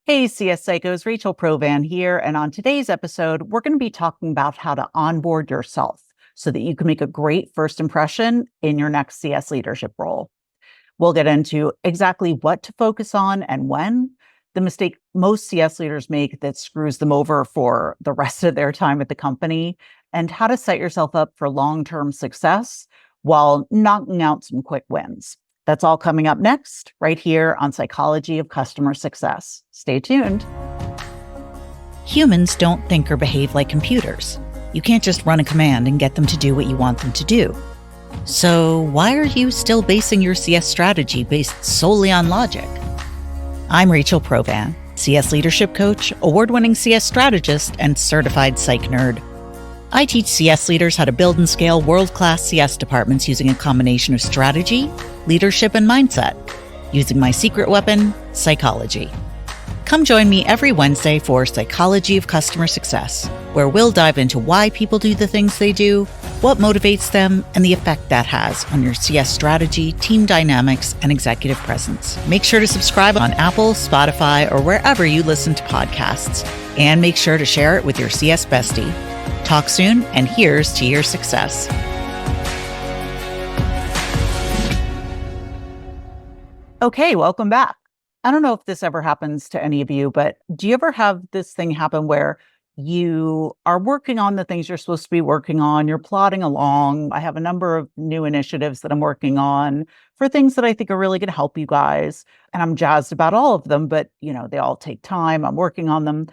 Hey, CS Psychos, Rachel Provan here. And on today's episode, we're going to be talking about how to onboard yourself so that you can make a great first impression in your next CS leadership role. We'll get into exactly what to focus on and when, the mistake most CS leaders make that screws them over for the rest of their time at the company, and how to set yourself up for long-term success while knocking out some quick wins. That's all coming up next, right here on Psychology of Customer Success. Stay tuned. Humans don't think or behave like computers. You can't just run a command and get them to do what you want them to do. So why are you still basing your CS strategy based solely on logic? I'm Rachel Provan, CS leadership coach, award-winning CS strategist, and certified psych nerd. I teach CS leaders how to build and scale world-class CS departments using a combination of strategy, leadership, and mindset, using my secret weapon, psychology. Come join me every Wednesday for Psychology of Customer Success, where we'll dive into why people do the things they do, what motivates them, and the effect that has on your CS strategy, team dynamics, and executive presence. Make sure to subscribe on Apple, Spotify, or wherever you listen to podcasts, and make sure to share it with your CS bestie. Talk soon, and here's to your success. Okay, welcome back. I don't know if this ever happens to any of you, but do you ever have this thing happen where you are working on the things you're supposed to be working on, you're plodding along? I have a number of new initiatives that I'm working on for things that I think are really going to help you guys, and I'm jazzed about all of them, but they all take time. I'm working on them.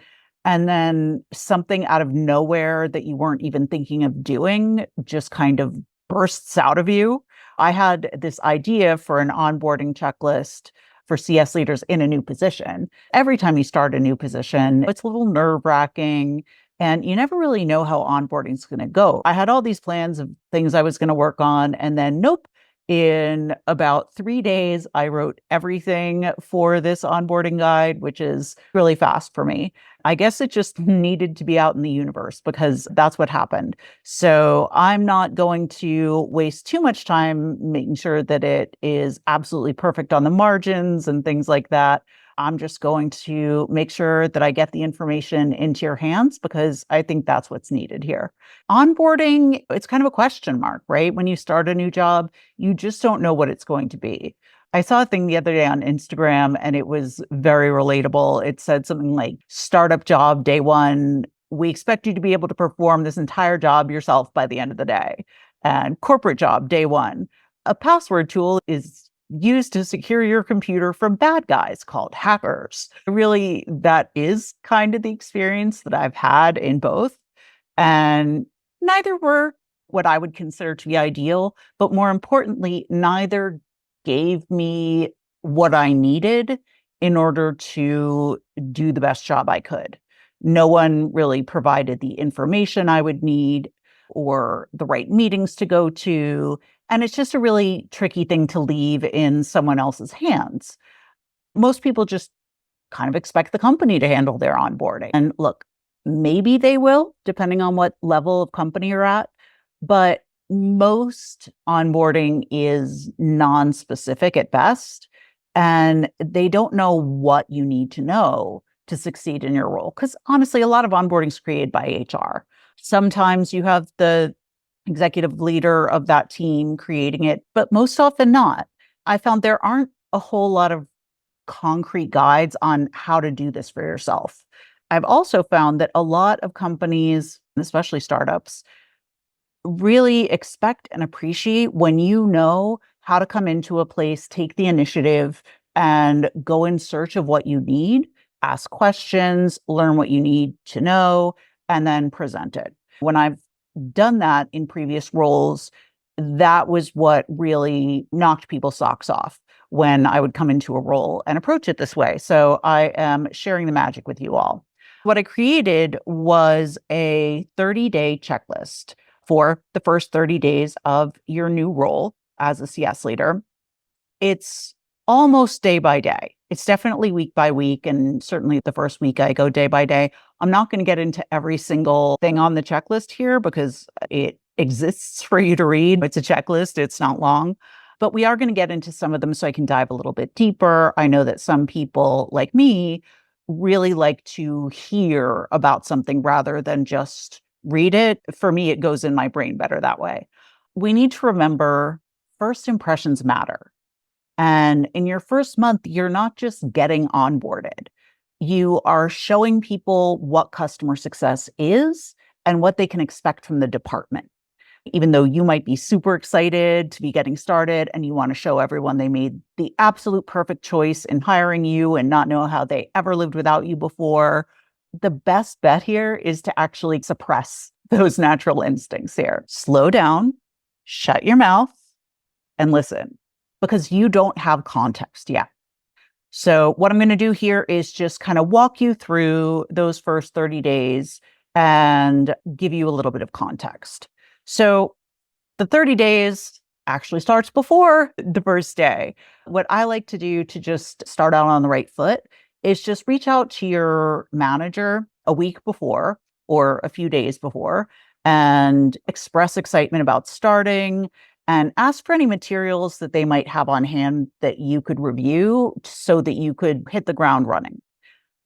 And then something out of nowhere that you weren't even thinking of doing just kind of bursts out of you. I had this idea for an onboarding checklist for CS leaders in a new position. Every time you start a new position, it's a little nerve-wracking, and you never really know how onboarding is going to go. I had all these plans of things I was going to work on, and then nope. In about 3 days, I wrote everything for this onboarding guide, which is really fast for me. I guess it just needed to be out in the universe because that's what happened. So I'm not going to waste too much time making sure that it is absolutely perfect on the margins and things like that. I'm just going to make sure that I get the information into your hands because I think that's what's needed here. Onboarding, it's kind of a question mark, right? When you start a new job, you just don't know what it's going to be. I saw a thing the other day on Instagram and it was very relatable. It said something like, startup job day one, we expect you to be able to perform this entire job yourself by the end of the day. And corporate job day one, a password tool is used to secure your computer from bad guys called hackers. Really, that is kind of the experience that I've had in both. And neither were what I would consider to be ideal, but more importantly, neither gave me what I needed in order to do the best job I could. No one really provided the information I would need or the right meetings to go to. And it's just a really tricky thing to leave in someone else's hands. Most people just kind of expect the company to handle their onboarding. And look, maybe they will, depending on what level of company you're at. But most onboarding is non-specific at best. And they don't know what you need to know to succeed in your role. Because honestly, a lot of onboarding is created by HR. Sometimes you have the executive leader of that team creating it, but most often not. I found there aren't a whole lot of concrete guides on how to do this for yourself. I've also found that a lot of companies, especially startups, really expect and appreciate when you know how to come into a place, take the initiative, and go in search of what you need, ask questions, learn what you need to know, and then present it. When I've done that in previous roles, that was what really knocked people's socks off when I would come into a role and approach it this way. So I am sharing the magic with you all. What I created was a 30-day checklist for the first 30 days of your new role as a CS leader. It's almost day by day. It's definitely week by week. And certainly the first week I go day by day. I'm not going to get into every single thing on the checklist here because it exists for you to read. It's a checklist. It's not long. But we are going to get into some of them so I can dive a little bit deeper. I know that some people like me really like to hear about something rather than just read it. For me, it goes in my brain better that way. We need to remember first impressions matter. And in your first month, you're not just getting onboarded. You are showing people what customer success is and what they can expect from the department. Even though you might be super excited to be getting started and you want to show everyone they made the absolute perfect choice in hiring you and not know how they ever lived without you before, the best bet here is to actually suppress those natural instincts here. Slow down, shut your mouth, and listen, because you don't have context yet. So what I'm going to do here is just kind of walk you through those first 30 days and give you a little bit of context. So the 30 days actually starts before the first day. What I like to do to just start out on the right foot is just reach out to your manager a week before or a few days before and express excitement about starting and ask for any materials that they might have on hand that you could review so that you could hit the ground running.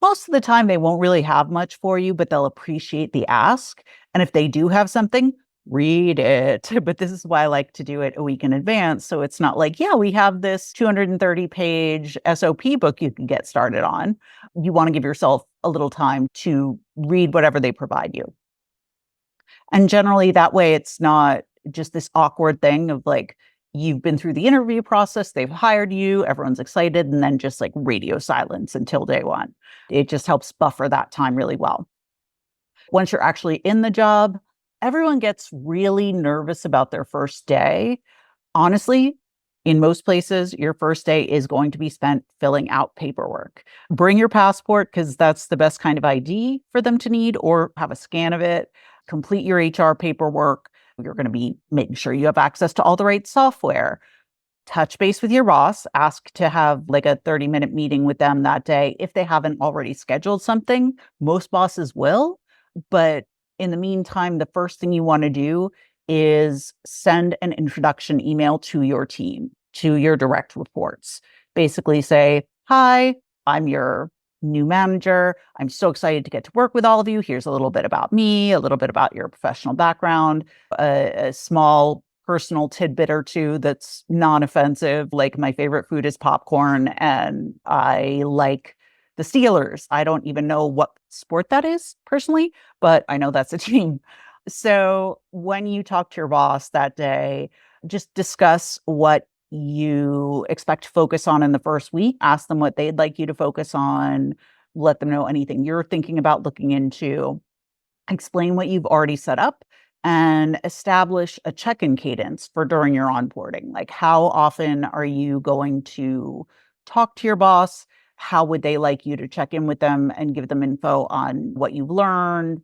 Most of the time, they won't really have much for you, but they'll appreciate the ask. And if they do have something, read it. But this is why I like to do it a week in advance. So it's not like, yeah, we have this 230-page SOP book you can get started on. You want to give yourself a little time to read whatever they provide you. And generally, that way, it's not just this awkward thing of like, you've been through the interview process, they've hired you, everyone's excited, and then just like radio silence until day one. It just helps buffer that time really well. Once you're actually in the job, everyone gets really nervous about their first day. Honestly, in most places, your first day is going to be spent filling out paperwork. Bring your passport because that's the best kind of ID for them to need, or have a scan of it. Complete your HR paperwork. You're going to be making sure you have access to all the right software. Touch base with your boss. Ask to have like a 30-minute meeting with them that day if they haven't already scheduled something. Most bosses will. But in the meantime, the first thing you want to do is send an introduction email to your team, to your direct reports. Basically say, hi, I'm your new manager. I'm so excited to get to work with all of you. Here's a little bit about me, a little bit about your professional background, a small personal tidbit or two that's non-offensive. Like my favorite food is popcorn and I like the Steelers. I don't even know what sport that is personally, but I know that's a team. So when you talk to your boss that day, just discuss what you expect to focus on in the first week. Ask them what they'd like you to focus on. Let them know anything you're thinking about looking into. Explain what you've already set up and establish a check-in cadence for during your onboarding. Like, how often are you going to talk to your boss? How would they like you to check in with them and give them info on what you've learned?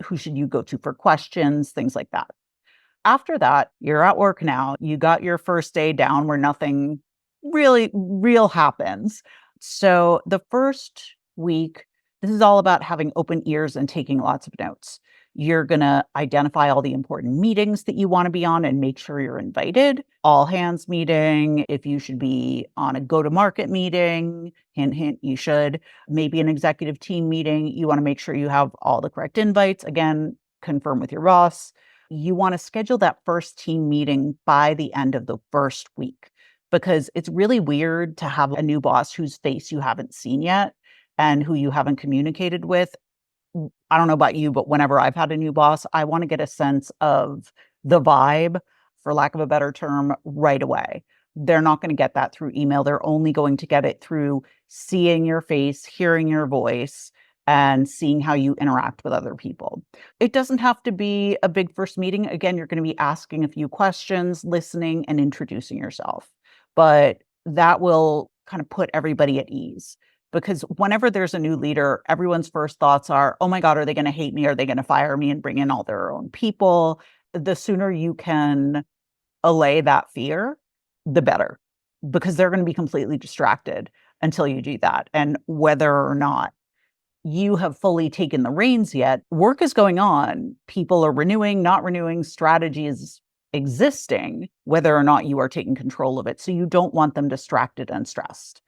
Who should you go to for questions? Things like that. After that, you're at work now. You got your first day down where nothing really real happens. So the first week, this is all about having open ears and taking lots of notes. You're going to identify all the important meetings that you want to be on and make sure you're invited. All hands meeting, if you should be on a go-to-market meeting, hint, hint, you should. Maybe an executive team meeting. You want to make sure you have all the correct invites. Again, confirm with your boss. You want to schedule that first team meeting by the end of the first week, because it's really weird to have a new boss whose face you haven't seen yet and who you haven't communicated with. I don't know about you, but whenever I've had a new boss, I want to get a sense of the vibe, for lack of a better term, right away. They're not going to get that through email. They're only going to get it through seeing your face, hearing your voice, and seeing how you interact with other people. It doesn't have to be a big first meeting. Again, you're going to be asking a few questions, listening, and introducing yourself. But that will kind of put everybody at ease. Because whenever there's a new leader, everyone's first thoughts are, oh my God, are they going to hate me? Are they going to fire me and bring in all their own people? The sooner you can allay that fear, the better. Because they're going to be completely distracted until you do that. And whether or not you have fully taken the reins yet, work is going on. People are renewing, not renewing, strategy is existing, whether or not you are taking control of it. So you don't want them distracted and stressed.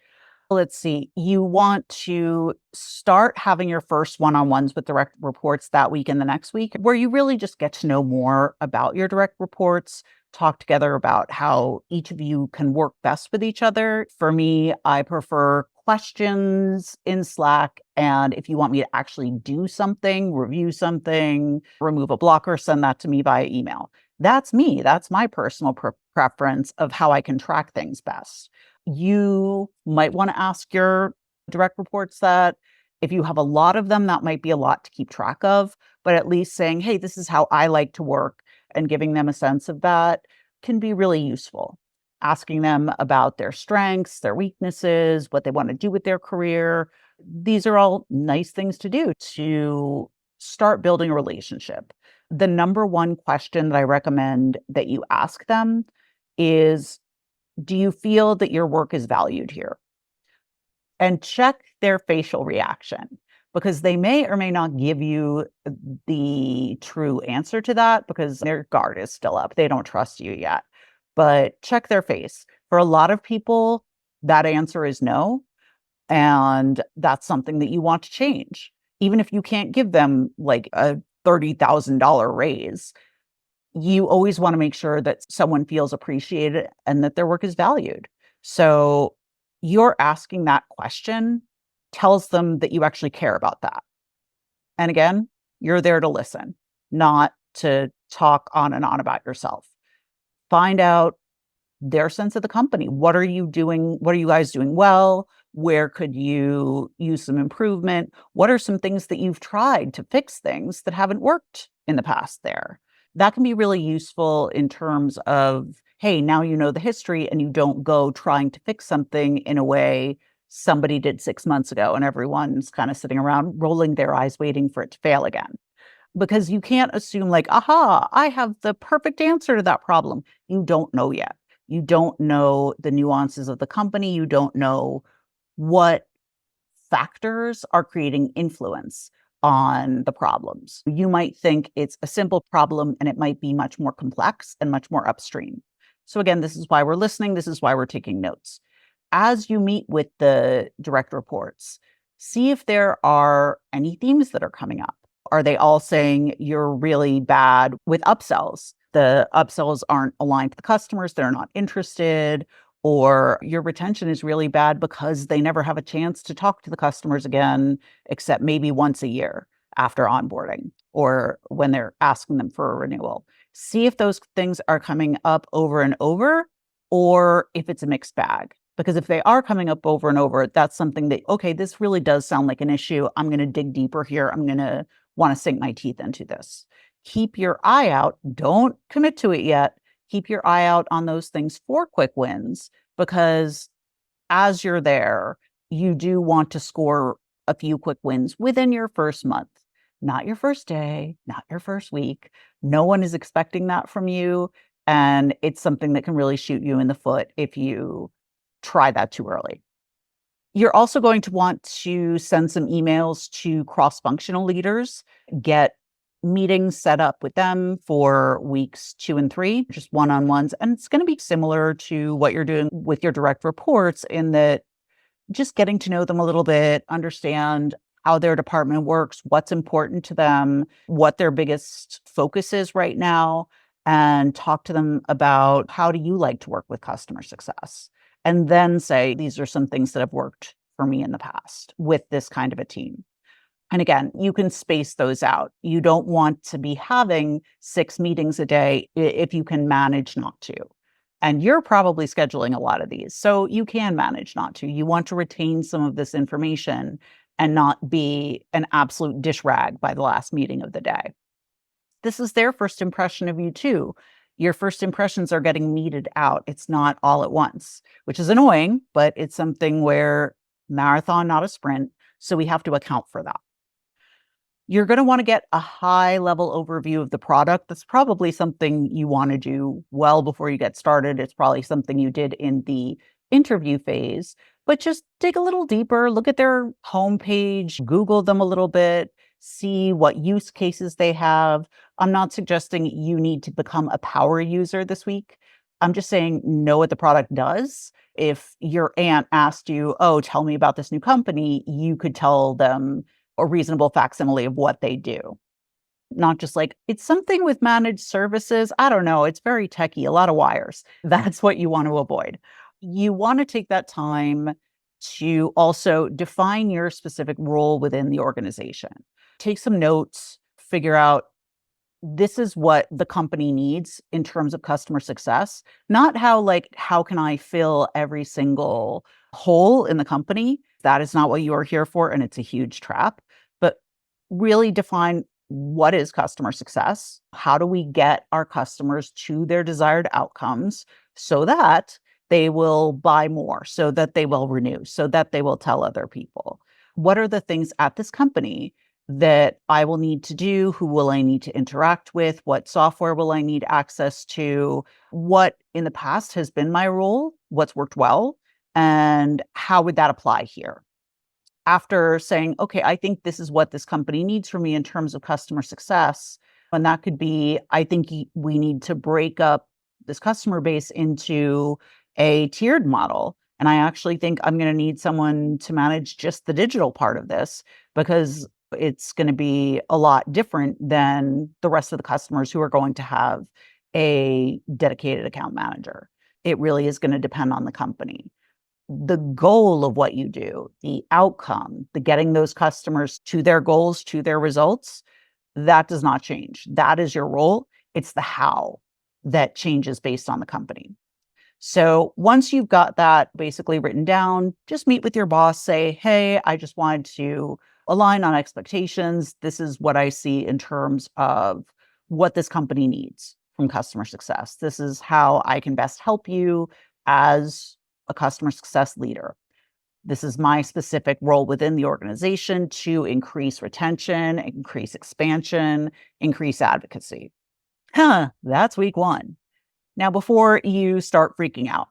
Let's see. You want to start having your first one-on-ones with direct reports that week and the next week, where you really just get to know more about your direct reports, talk together about how each of you can work best with each other. For me, I prefer questions in Slack. And if you want me to actually do something, review something, remove a blocker, send that to me via email. That's me. That's my personal preference of how I can track things best. You might want to ask your direct reports that. If you have a lot of them, that might be a lot to keep track of, but at least saying, hey, this is how I like to work and giving them a sense of that can be really useful. Asking them about their strengths, their weaknesses, what they want to do with their career. These are all nice things to do to start building a relationship. The number one question that I recommend that you ask them is, do you feel that your work is valued here? And check their facial reaction, because they may or may not give you the true answer to that because their guard is still up. They don't trust you yet. But check their face. For a lot of people, that answer is no. And that's something that you want to change. Even if you can't give them like a $30,000 raise, you always want to make sure that someone feels appreciated and that their work is valued. So you're asking that question tells them that you actually care about that. And again, you're there to listen, not to talk on and on about yourself. Find out their sense of the company. What are you doing? What are you guys doing well? Where could you use some improvement? What are some things that you've tried to fix things that haven't worked in the past there? That can be really useful in terms of, hey, now you know the history and you don't go trying to fix something in a way somebody did 6 months ago and everyone's kind of sitting around rolling their eyes waiting for it to fail again. Because you can't assume like, aha, I have the perfect answer to that problem. You don't know yet. You don't know the nuances of the company. You don't know what factors are creating influence on the problems. You might think it's a simple problem and it might be much more complex and much more upstream. So again, this is why we're listening. This is why we're taking notes. As you meet with the direct reports, see if there are any themes that are coming up. Are they all saying you're really bad with upsells? The upsells aren't aligned to the customers, they're not interested, or your retention is really bad because they never have a chance to talk to the customers again, except maybe once a year after onboarding or when they're asking them for a renewal. See if those things are coming up over and over, or if it's a mixed bag. Because if they are coming up over and over, that's something that, okay, this really does sound like an issue. I'm going to dig deeper here. I'm going to want to sink my teeth into this. Keep your eye out. Don't commit to it yet. Keep your eye out on those things for quick wins, because as you're there, you do want to score a few quick wins within your first month, not your first day, not your first week. No one is expecting that from you. And it's something that can really shoot you in the foot if you try that too early. You're also going to want to send some emails to cross-functional leaders, get meetings set up with them for weeks 2 and 3, just one-on-ones. And it's going to be similar to what you're doing with your direct reports in that just getting to know them a little bit, understand how their department works, what's important to them, what their biggest focus is right now, and talk to them about how do you like to work with customer success. And then say, these are some things that have worked for me in the past with this kind of a team. And again, you can space those out. You don't want to be having 6 meetings a day if you can manage not to. And you're probably scheduling a lot of these, so you can manage not to. You want to retain some of this information and not be an absolute dish rag by the last meeting of the day. This is their first impression of you too. Your first impressions are getting meted out. It's not all at once, which is annoying, but it's something where marathon, not a sprint. So we have to account for that. You're going to want to get a high level overview of the product. That's probably something you want to do well before you get started. It's probably something you did in the interview phase, but just dig a little deeper, look at their homepage, Google them a little bit, see what use cases they have. I'm not suggesting you need to become a power user this week. I'm just saying, know what the product does. If your aunt asked you, oh, tell me about this new company, you could tell them a reasonable facsimile of what they do. Not just like, it's something with managed services. I don't know. It's very techy, a lot of wires. That's what you want to avoid. You want to take that time to also define your specific role within the organization. Take some notes, figure out this is what the company needs in terms of customer success, not how can I fill every single hole in the company? That is not what you are here for, and it's a huge trap. But really define what is customer success? How do we get our customers to their desired outcomes so that they will buy more, so that they will renew, so that they will tell other people? What are the things at this company that I will need to do? Who will I need to interact with? What software will I need access to? What in the past has been my role? What's worked well? And how would that apply here? After saying, okay, I think this is what this company needs from me in terms of customer success. And that could be, I think we need to break up this customer base into a tiered model. And I actually think I'm going to need someone to manage just the digital part of this, because it's going to be a lot different than the rest of the customers who are going to have a dedicated account manager. It really is going to depend on the company. The goal of what you do, the outcome, the getting those customers to their goals, to their results, that does not change. That is your role. It's the how that changes based on the company. So once you've got that basically written down, just meet with your boss, say, hey, I just wanted to align on expectations. This is what I see in terms of what this company needs from customer success. This is how I can best help you as a customer success leader. This is my specific role within the organization to increase retention, increase expansion, increase advocacy. That's week one. Now, before you start freaking out,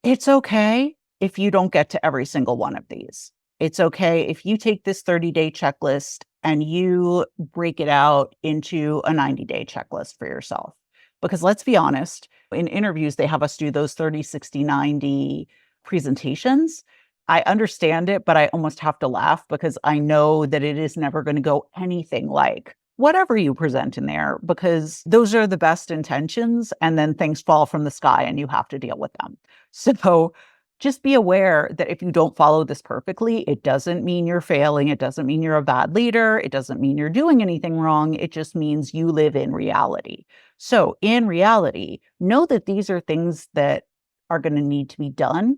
it's okay if you don't get to every single one of these. It's okay if you take this 30-day checklist and you break it out into a 90-day checklist for yourself. Because let's be honest, in interviews, they have us do those 30, 60, 90 presentations. I understand it, but I almost have to laugh because I know that it is never going to go anything like whatever you present in there, because those are the best intentions and then things fall from the sky and you have to deal with them. So just be aware that if you don't follow this perfectly, it doesn't mean you're failing. It doesn't mean you're a bad leader. It doesn't mean you're doing anything wrong. It just means you live in reality. So in reality, know that these are things that are going to need to be done,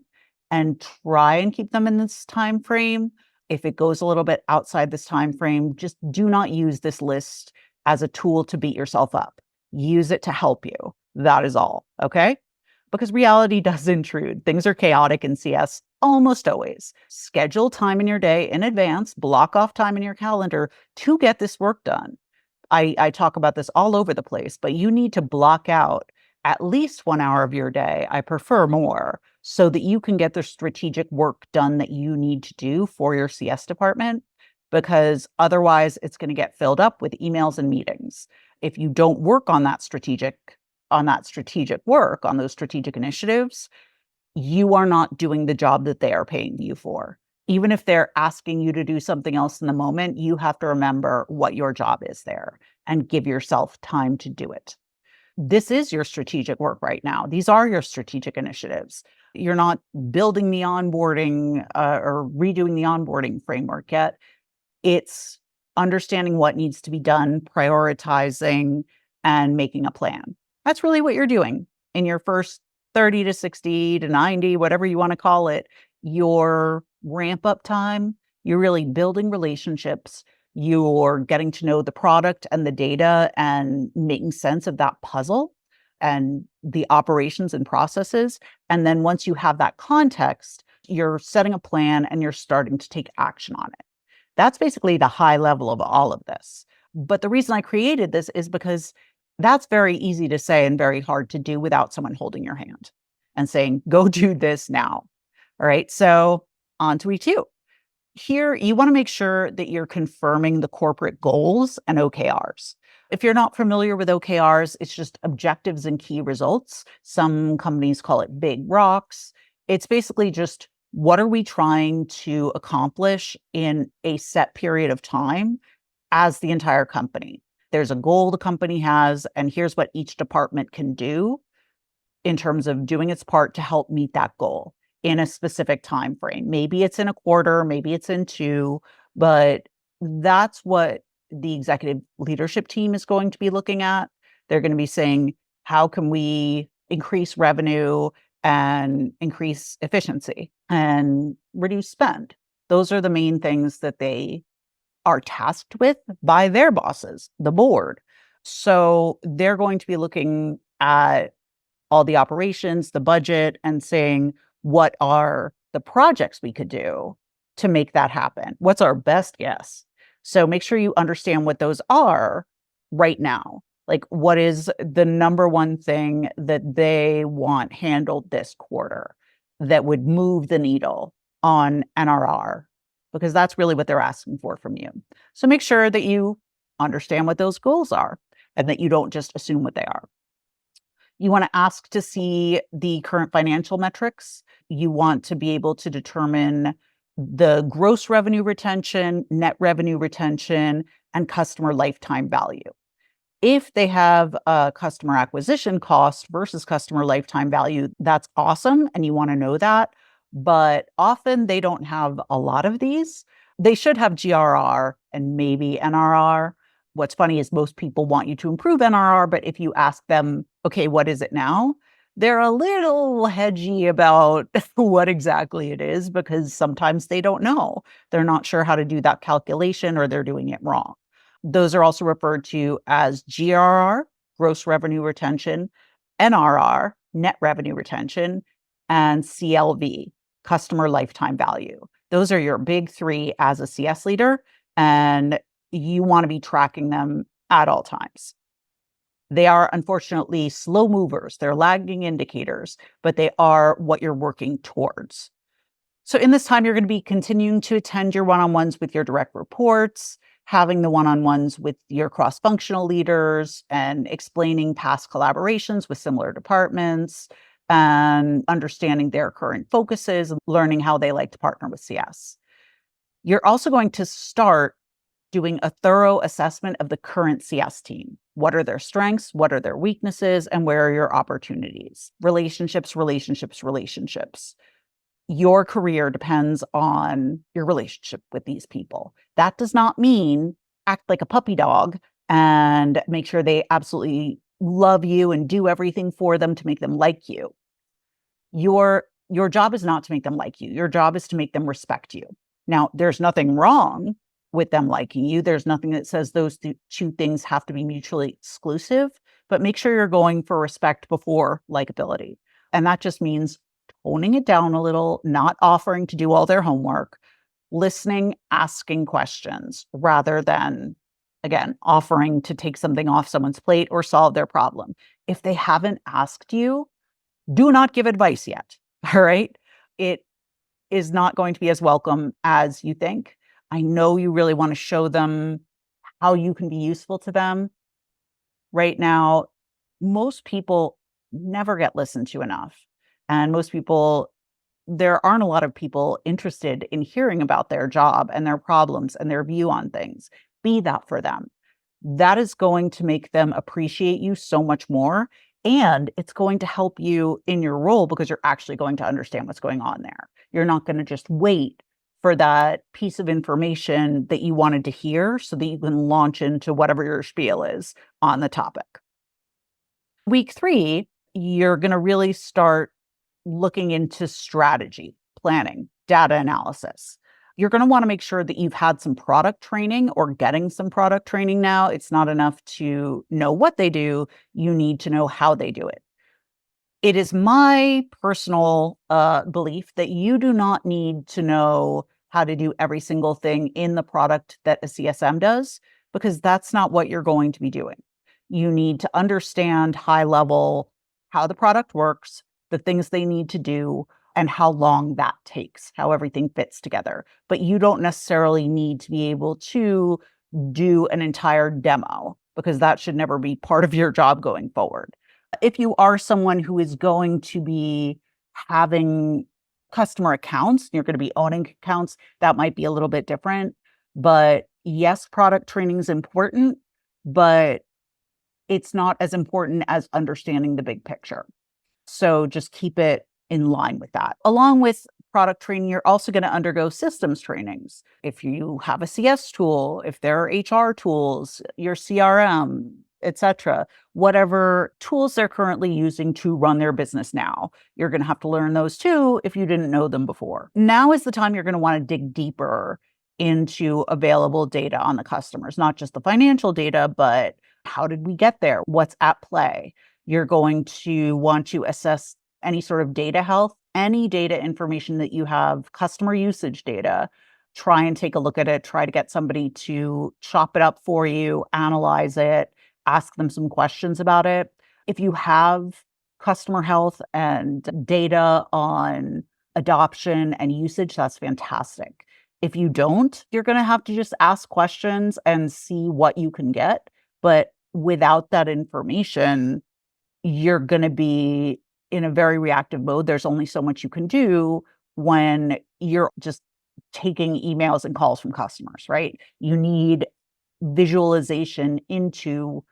and try and keep them in this time frame. If it goes a little bit outside this time frame, just do not use this list as a tool to beat yourself up. Use it to help you. That is all, okay? Because reality does intrude. Things are chaotic in CS almost always. Schedule time in your day in advance, block off time in your calendar to get this work done. I talk about this all over the place, but you need to block out at least 1 hour of your day. I prefer more, so that you can get the strategic work done that you need to do for your CS department, because otherwise it's going to get filled up with emails and meetings. If you don't work on that strategic work, on those strategic initiatives, you are not doing the job that they are paying you for. Even if they're asking you to do something else in the moment, you have to remember what your job is there and give yourself time to do it. This is your strategic work right now. These are your strategic initiatives. You're not building the onboarding or redoing the onboarding framework yet. It's understanding what needs to be done, prioritizing, and making a plan. That's really what you're doing in your first 30 to 60 to 90, whatever you want to call it, your ramp up time. You're really building relationships. You're getting to know the product and the data and making sense of that puzzle and the operations and processes. And then once you have that context, you're setting a plan and you're starting to take action on it. That's basically the high level of all of this. But the reason I created this is because that's very easy to say and very hard to do without someone holding your hand and saying, go do this now. All right. So on to week 2. Here, you want to make sure that you're confirming the corporate goals and OKRs. If you're not familiar with OKRs, it's just objectives and key results. Some companies call it big rocks. It's basically just what are we trying to accomplish in a set period of time as the entire company. There's a goal the company has, and here's what each department can do in terms of doing its part to help meet that goal in a specific time frame. Maybe it's in a quarter, maybe it's in two, but that's what the executive leadership team is going to be looking at. They're going to be saying, how can we increase revenue and increase efficiency and reduce spend? Those are the main things that they are tasked with by their bosses, the board. So they're going to be looking at all the operations, the budget, and saying, what are the projects we could do to make that happen? What's our best guess? So make sure you understand what those are right now. Like, what is the number one thing that they want handled this quarter that would move the needle on NRR? Because that's really what they're asking for from you. So make sure that you understand what those goals are and that you don't just assume what they are. You want to ask to see the current financial metrics. You want to be able to determine the gross revenue retention, net revenue retention, and customer lifetime value. If they have a customer acquisition cost versus customer lifetime value, that's awesome, and you want to know that. But often they don't have a lot of these. They should have GRR and maybe NRR. What's funny is most people want you to improve NRR, but if you ask them, okay, what is it now? They're a little hedgy about what exactly it is because sometimes they don't know. They're not sure how to do that calculation or they're doing it wrong. Those are also referred to as GRR, gross revenue retention, NRR, net revenue retention, and CLV, customer lifetime value. Those are your big three as a CS leader, and you want to be tracking them at all times. They are unfortunately slow movers. They're lagging indicators, but they are what you're working towards. So in this time, you're going to be continuing to attend your one-on-ones with your direct reports, having the one-on-ones with your cross-functional leaders, and explaining past collaborations with similar departments, and understanding their current focuses, and learning how they like to partner with CS. You're also going to start doing a thorough assessment of the current CS team. What are their strengths? What are their weaknesses? And where are your opportunities? Relationships, relationships, relationships. Your career depends on your relationship with these people. That does not mean act like a puppy dog and make sure they absolutely love you and do everything for them to make them like you. Your job is not to make them like you. Your job is to make them respect you. Now, there's nothing wrong with them liking you. There's nothing that says those two things have to be mutually exclusive, but make sure you're going for respect before likability. And that just means toning it down a little, not offering to do all their homework, listening, asking questions, rather than, again, offering to take something off someone's plate or solve their problem. If they haven't asked you, do not give advice yet, all right? It is not going to be as welcome as you think. I know you really want to show them how you can be useful to them. Right now, most people never get listened to enough. And most people, there aren't a lot of people interested in hearing about their job and their problems and their view on things. Be that for them. That is going to make them appreciate you so much more. And it's going to help you in your role because you're actually going to understand what's going on there. You're not going to just wait for that piece of information that you wanted to hear so that you can launch into whatever your spiel is on the topic. Week 3, you're going to really start looking into strategy, planning, data analysis. You're going to want to make sure that you've had some product training or getting some product training now. It's not enough to know what they do. You need to know how they do it. It is my personal belief that you do not need to know how to do every single thing in the product that a CSM does, because that's not what you're going to be doing. You need to understand high level how the product works, the things they need to do, and how long that takes, how everything fits together. But you don't necessarily need to be able to do an entire demo, because that should never be part of your job going forward. If you are someone who is going to be having customer accounts, you're going to be owning accounts, that might be a little bit different. But yes, product training is important, but it's not as important as understanding the big picture. So just keep it in line with that. Along with product training, you're also going to undergo systems trainings. If you have a CS tool, if there are HR tools, your CRM, etc., whatever tools they're currently using to run their business now, you're going to have to learn those too if you didn't know them before. Now is the time you're going to want to dig deeper into available data on the customers, not just the financial data, but how did we get there? What's at play? You're going to want to assess any sort of data health, any data information that you have, customer usage data. Try and take a look at it. Try to get somebody to chop it up for you, analyze it, ask them some questions about it. If you have customer health and data on adoption and usage, that's fantastic. If you don't, you're going to have to just ask questions and see what you can get. But without that information, you're going to be in a very reactive mode. There's only so much you can do when you're just taking emails and calls from customers, right? You need visualization into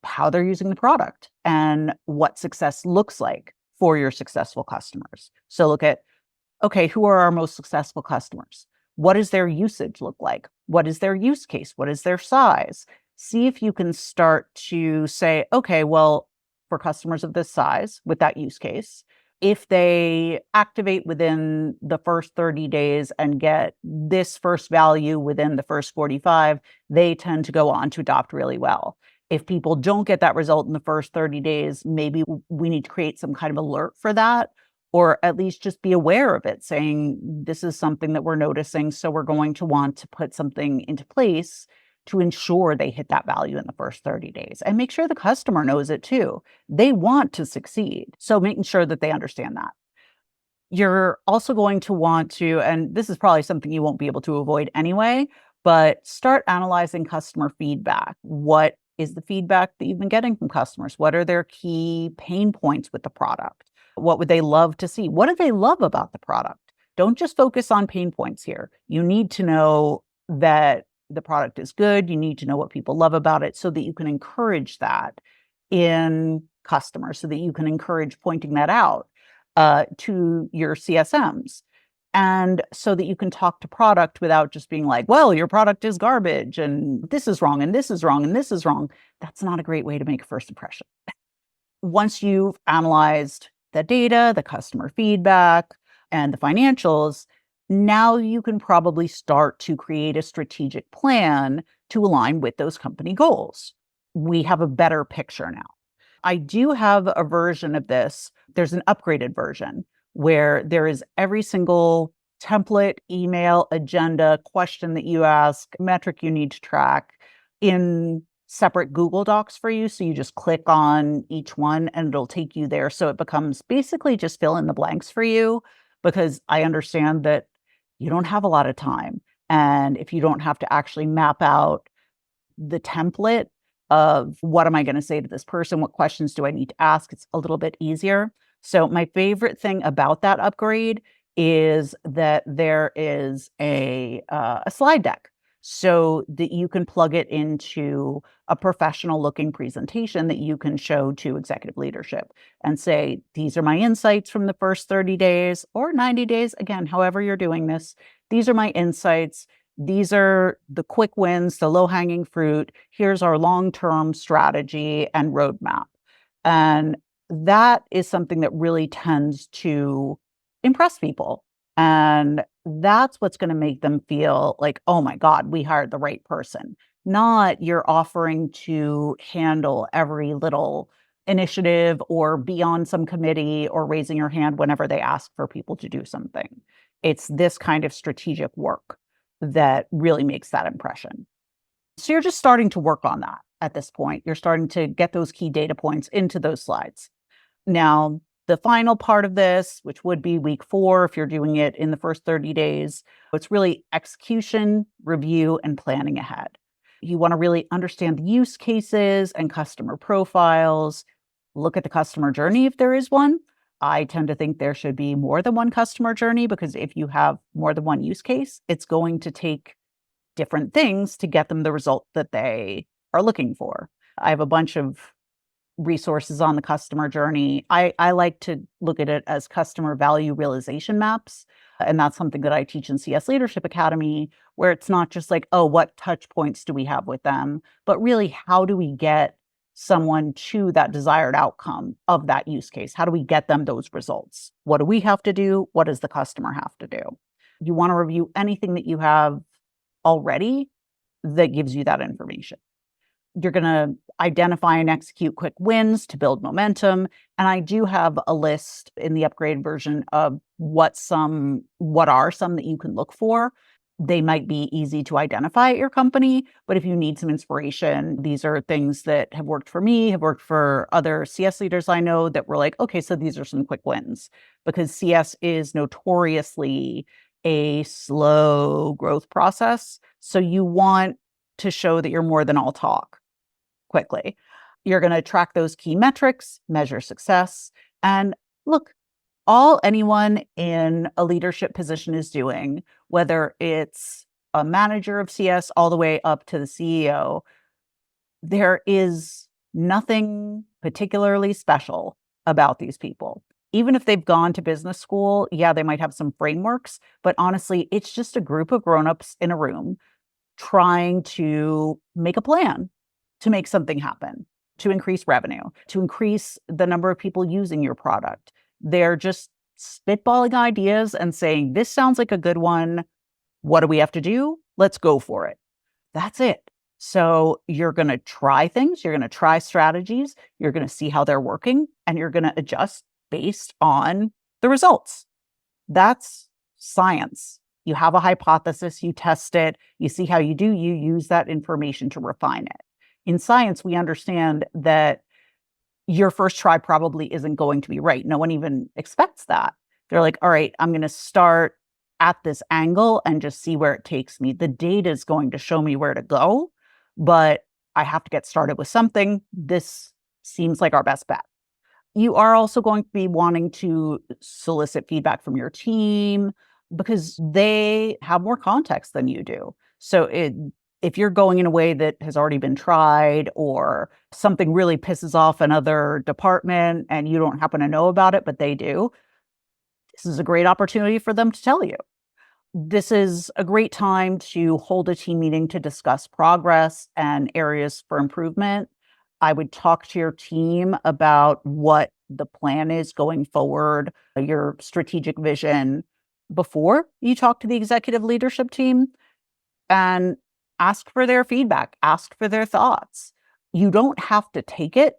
how they're using the product and what success looks like for your successful customers. So look at, okay, who are our most successful customers? What does their usage look like? What is their use case? What is their size? See if you can start to say, okay, well, for customers of this size with that use case, if they activate within the first 30 days and get this first value within the first 45, they tend to go on to adopt really well. If people don't get that result in the first 30 days, maybe we need to create some kind of alert for that, or at least just be aware of it, saying this is something that we're noticing, so we're going to want to put something into place to ensure they hit that value in the first 30 days, and make sure the customer knows it too. They want to succeed. So making sure that they understand that. You're also going to want to, and this is probably something you won't be able to avoid anyway, but start analyzing customer feedback. What is the feedback that you've been getting from customers? What are their key pain points with the product? What would they love to see? What do they love about the product? Don't just focus on pain points here. You need to know that the product is good. You need to know what people love about it so that you can encourage that in customers, so that you can encourage pointing that out to your CSMs. And so that you can talk to product without just being like, well, your product is garbage and this is wrong and this is wrong and this is wrong. That's not a great way to make a first impression. Once you've analyzed the data, the customer feedback, and the financials, now you can probably start to create a strategic plan to align with those company goals. We have a better picture now. I do have a version of this. There's an upgraded version where there is every single template, email, agenda, question that you ask, metric you need to track in separate Google Docs for you. So you just click on each one and it'll take you there. So it becomes basically just fill in the blanks for you, because I understand that you don't have a lot of time. And if you don't have to actually map out the template of what am I going to say to this person? What questions do I need to ask? It's a little bit easier. So my favorite thing about that upgrade is that there is a slide deck so that you can plug it into a professional looking presentation that you can show to executive leadership and say, these are my insights from the first 30 days or 90 days. Again, however you're doing this, these are my insights. These are the quick wins, the low hanging fruit. Here's our long-term strategy and roadmap. And that is something that really tends to impress people. And that's what's going to make them feel like, oh my God, we hired the right person. Not you're offering to handle every little initiative or be on some committee or raising your hand whenever they ask for people to do something. It's this kind of strategic work that really makes that impression. So you're just starting to work on that at this point. You're starting to get those key data points into those slides. Now, the final part of this, which would be week 4, if you're doing it in the first 30 days, it's really execution, review, and planning ahead. You want to really understand the use cases and customer profiles. Look at the customer journey if there is one. I tend to think there should be more than one customer journey, because if you have more than one use case, it's going to take different things to get them the result that they are looking for. I have a bunch of resources on the customer journey. I like to look at it as customer value realization maps. And that's something that I teach in CS Leadership Academy, where it's not just like, oh, what touch points do we have with them, but really, how do we get someone to that desired outcome of that use case? How do we get them those results? What do we have to do? What does the customer have to do? You want to review anything that you have already that gives you that information. You're going to identify and execute quick wins to build momentum. And I do have a list in the upgrade version of what are some that you can look for. They might be easy to identify at your company, but if you need some inspiration, these are things that have worked for me, have worked for other CS leaders I know, that were like, okay, so these are some quick wins, because CS is notoriously a slow growth process. So you want to show that you're more than all talk quickly. You're going to track those key metrics, measure success, and look, all anyone in a leadership position is doing, whether it's a manager of CS all the way up to the CEO, there is nothing particularly special about these people. Even if they've gone to business school, yeah, they might have some frameworks, but honestly, it's just a group of grownups in a room trying to make a plan to make something happen, to increase revenue, to increase the number of people using your product. They're just spitballing ideas and saying, this sounds like a good one. What do we have to do? Let's go for it. That's it. So you're going to try things, you're going to try strategies, you're going to see how they're working, and you're going to adjust based on the results. That's science. You have a hypothesis, you test it, you see how you do, you use that information to refine it. In science, we understand that your first try probably isn't going to be right. No one even expects that. They're like, all right, I'm going to start at this angle and just see where it takes me. The data is going to show me where to go, but I have to get started with something. This seems like our best bet. You are also going to be wanting to solicit feedback from your team, because they have more context than you do. So if you're going in a way that has already been tried, or something really pisses off another department and you don't happen to know about it, but they do, this is a great opportunity for them to tell you. This is a great time to hold a team meeting to discuss progress and areas for improvement. I would talk to your team about what the plan is going forward, your strategic vision, before you talk to the executive leadership team, and ask for their feedback, ask for their thoughts. You don't have to take it,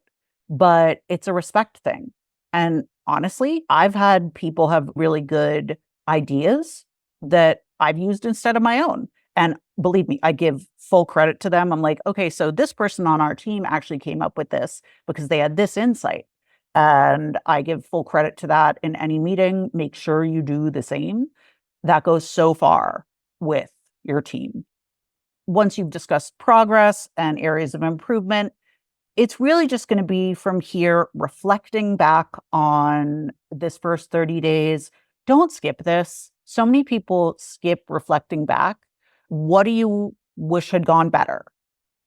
but it's a respect thing. And honestly, I've had people have really good ideas that I've used instead of my own. And believe me, I give full credit to them. I'm like, okay, so this person on our team actually came up with this because they had this insight. And I give full credit to that in any meeting. Make sure you do the same. That goes so far with your team. Once you've discussed progress and areas of improvement, it's really just going to be from here, reflecting back on this first 30 days. Don't skip this. So many people skip reflecting back. What do you wish had gone better?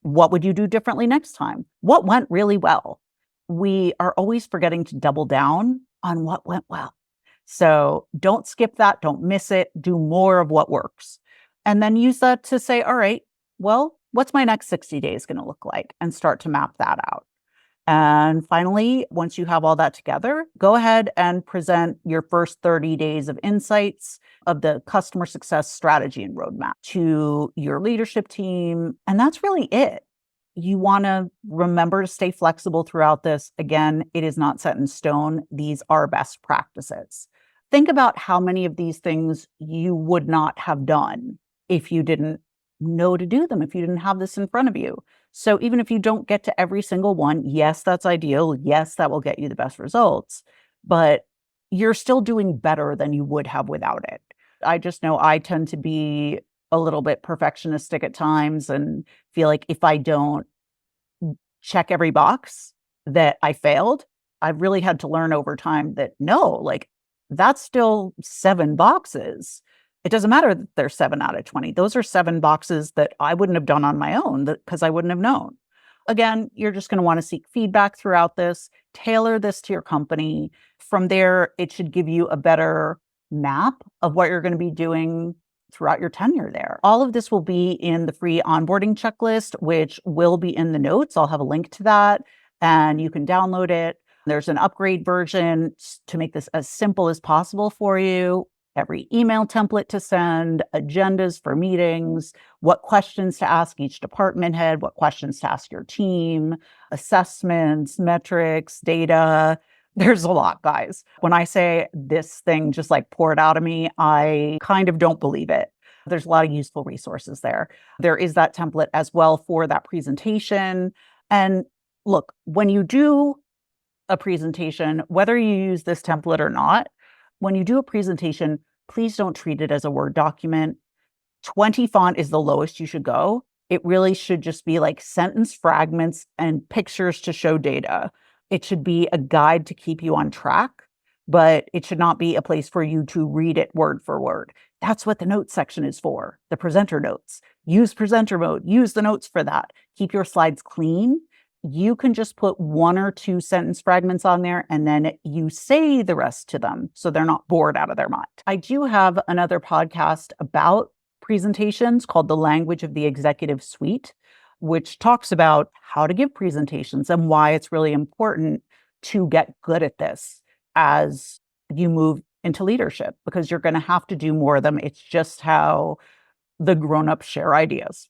What would you do differently next time? What went really well? We are always forgetting to double down on what went well. So don't skip that. Don't miss it. Do more of what works. And then use that to say, all right, well, what's my next 60 days going to look like? And start to map that out. And finally, once you have all that together, go ahead and present your first 30 days of insights of the customer success strategy and roadmap to your leadership team. And that's really it. You want to remember to stay flexible throughout this. Again, it is not set in stone. These are best practices. Think about how many of these things you would not have done if you didn't know to do them, if you didn't have this in front of you. So even if you don't get to every single one, yes, that's ideal. Yes, that will get you the best results, but you're still doing better than you would have without it. I just know I tend to be a little bit perfectionistic at times and feel like if I don't check every box that I failed, I've really had to learn over time that no, like that's still 7 boxes. It doesn't matter that they're 7 out of 20. Those are 7 boxes that I wouldn't have done on my own because I wouldn't have known. Again, you're just going to want to seek feedback throughout this, tailor this to your company. From there, it should give you a better map of what you're going to be doing throughout your tenure there. All of this will be in the free onboarding checklist, which will be in the notes. I'll have a link to that and you can download it. There's an upgrade version to make this as simple as possible for you. Every email template to send, agendas for meetings, what questions to ask each department head, what questions to ask your team, assessments, metrics, data. There's a lot, guys. When I say this thing just like poured out of me, I kind of don't believe it. There's a lot of useful resources there. There is that template as well for that presentation. And look, when you do a presentation, whether you use this template or not, when you do a presentation, please don't treat it as a Word document. 20 font is the lowest you should go. It really should just be like sentence fragments and pictures to show data. It should be a guide to keep you on track, but it should not be a place for you to read it word for word. That's what the notes section is for, the presenter notes. Use presenter mode, use the notes for that. Keep your slides clean. You can just put 1 or 2 sentence fragments on there and then you say the rest to them so they're not bored out of their mind. I do have another podcast about presentations called The Language of the Executive Suite, which talks about how to give presentations and why it's really important to get good at this as you move into leadership, because you're going to have to do more of them. It's just how the grown-ups share ideas.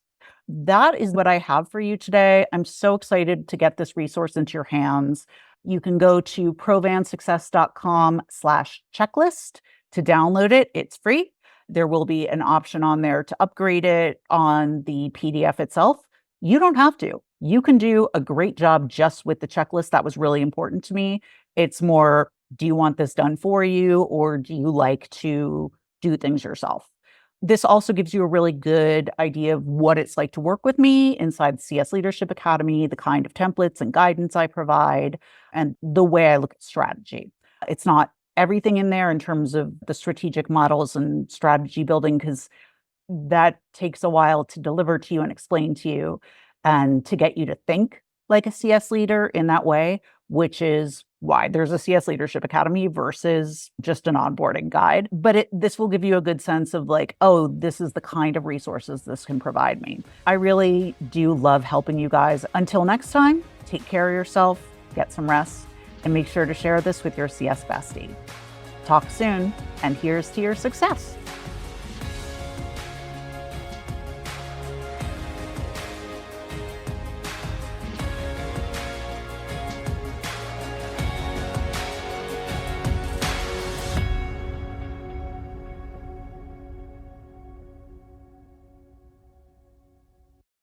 That is what I have for you today. I'm so excited to get this resource into your hands. You can go to provansuccess.com/checklist to download it. It's free. There will be an option on there to upgrade it on the PDF itself. You don't have to. You can do a great job just with the checklist. That was really important to me. It's more, do you want this done for you or do you like to do things yourself? This also gives you a really good idea of what it's like to work with me inside the CS Leadership Academy, the kind of templates and guidance I provide, and the way I look at strategy. It's not everything in there in terms of the strategic models and strategy building, because that takes a while to deliver to you and explain to you and to get you to think like a CS leader in that way, which is why there's a CS Leadership Academy versus just an onboarding guide. But this will give you a good sense of like, oh, this is the kind of resources this can provide me. I really do love helping you guys. Until next time, take care of yourself, get some rest, and make sure to share this with your CS bestie. Talk soon, and here's to your success.